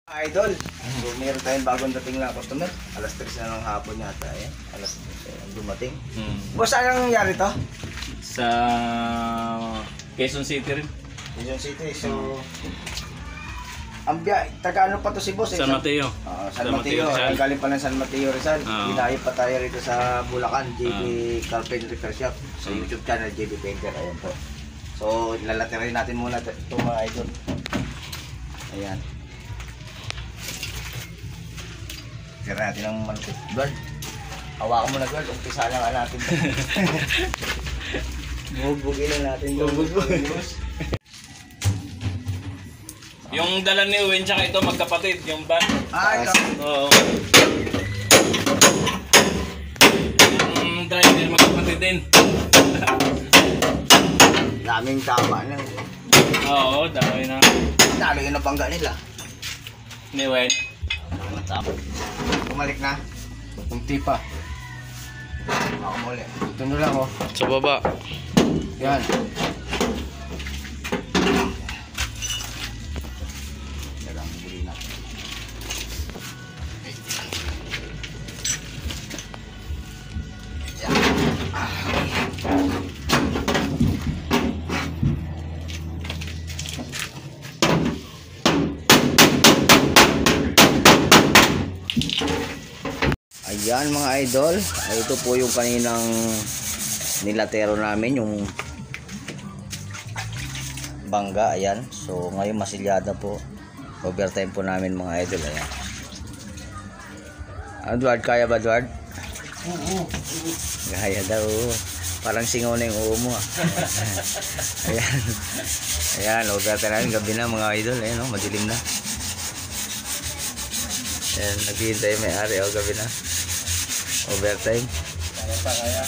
Idol, so meron tayong bagong dating na customer. Alas 3 na ng hapon yata eh. Alas 3 dumating. Boss, anong nangyari to? Sa Quezon City rin. Quezon City, so... taga ano pa to si boss? San Mateo. San Mateo. Rizal. Galing pa ng San Mateo Rizal. Inahin pa tayo rito sa Bulacan, JB Carpenter Repair Shop. Sa YouTube channel, JB Painter. Ayan po. So, lalatirin natin muna ito mga idol. Ayan. Tira natin ang malupit. Guard. Hawakan mo na guard. Umpisa na nga natin. Bugbugin na natin. Bugbugin. Yung dala ni Uwin tsaka ito magkapatid, yung van. Ito. Oo. Yung driver magkapatid din. Daming tama na. Oo, dami na. Dali yung nabangga nila. Ni Uwin. Bumalik na. Kunti pa. Ako muli. Ito na lang oh. Sa baba. Yan. Dalang buli na. Ayan mga idol, ito po yung kaninang nilatero namin, yung bangga, ayan. So ngayon masilyada po, overtime po namin mga idol, ayan. Edward, kaya ba Edward? Oo. Kaya daw, parang singaw na yung uo mo ah. Ayan, ayan, overtime namin, gabi na mga idol, ayan o, madilim na. Ayan, naghihintay yung may-ari o, gabi na. Overtime. Kaya pa kaya.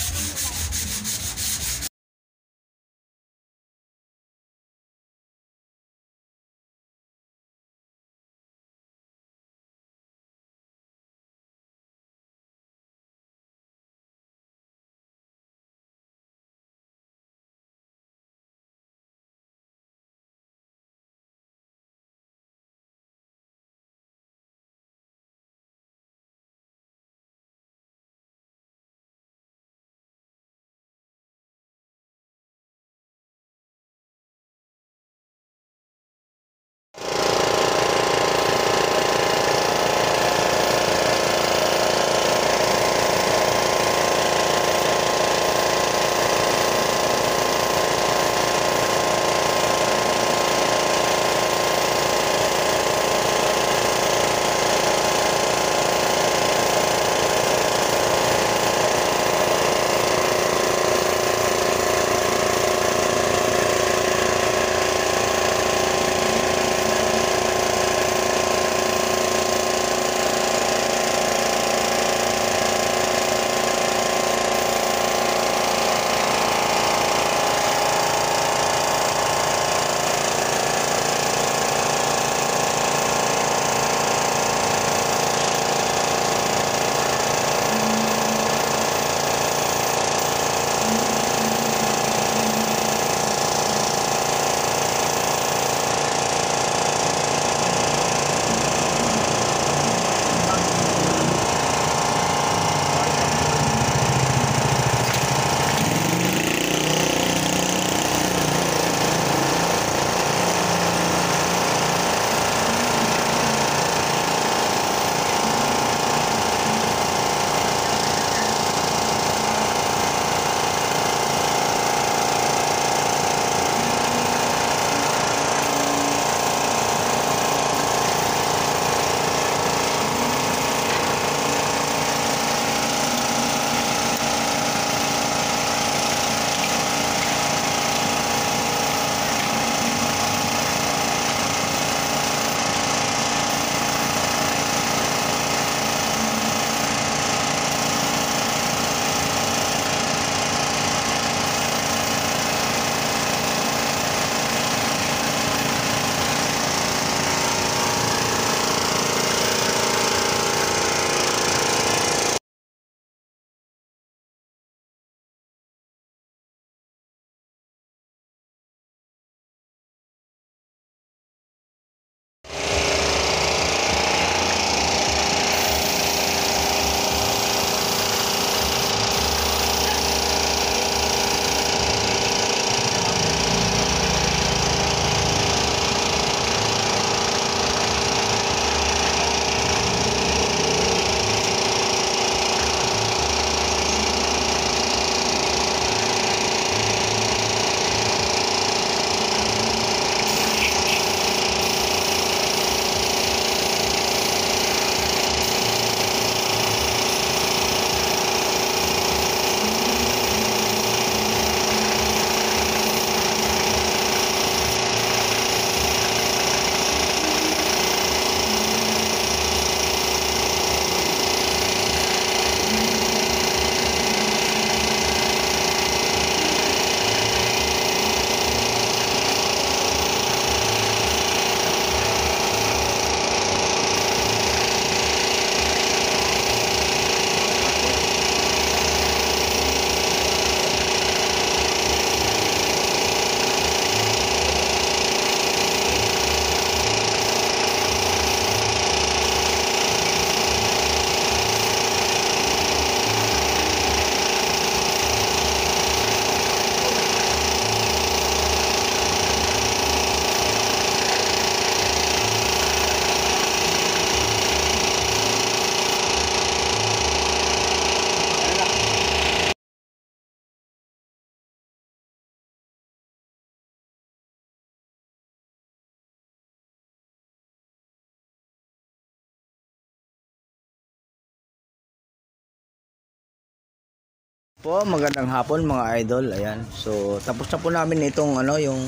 Po, magandang hapon mga idol. Ayan. So, tapos na po namin itong ano, yung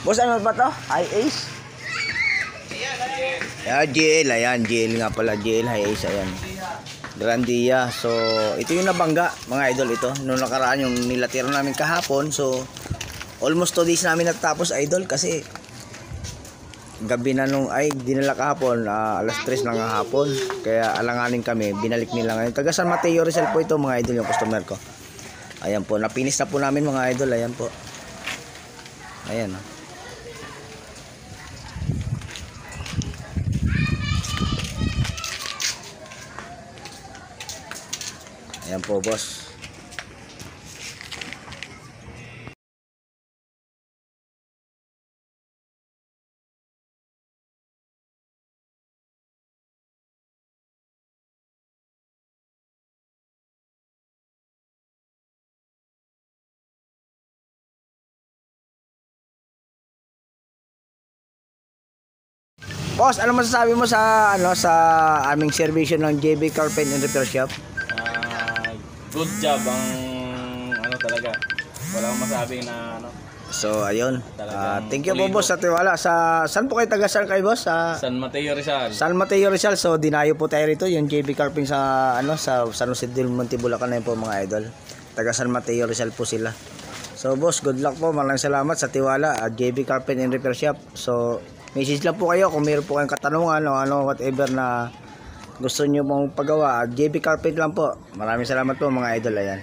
boss, ano ba to? High Ace? Ayan, GL. Ayan, GL nga pala. GL High Ace. Ayan. Grandia. So, ito yung nabangga mga idol ito. Noong nakaraan yung nilatiro namin kahapon. So, almost 2 days namin natapos idol kasi gabi na nung ay dinala kahapon, alas 3 ng hapon, kaya alanganin kami, binalik nila ngayon. Taga San Mateo Rizal po ito mga idol, yung customer ko. Ayan po, napinis na po namin mga idol. Ayan po, ayan o. Ayan po boss. Boss, ano masasabi mo sa ano sa aming servisyo ng JB Carpet and Repair Shop? Good job ang ano talaga. Walang masabi na ano. So, ayun. Thank you po pulido. boss sa tiwala. Saan po kayo taga-saan kayo boss? San Mateo Rizal. San Mateo Rizal. So, dinayo po tayo rito yung JB Carpet sa ano sa San Jose del Monte, Bulacan na yun po mga idol. Taga San Mateo Rizal po sila. So, boss, good luck po. Maraming salamat sa tiwala at JB Carpet and Repair Shop. So, message lang po kayo kung mayroon po kayong katanungan o ano whatever na gusto niyo pong pagawa. JB Carpet lang po. Maraming salamat po mga idol. Ayan.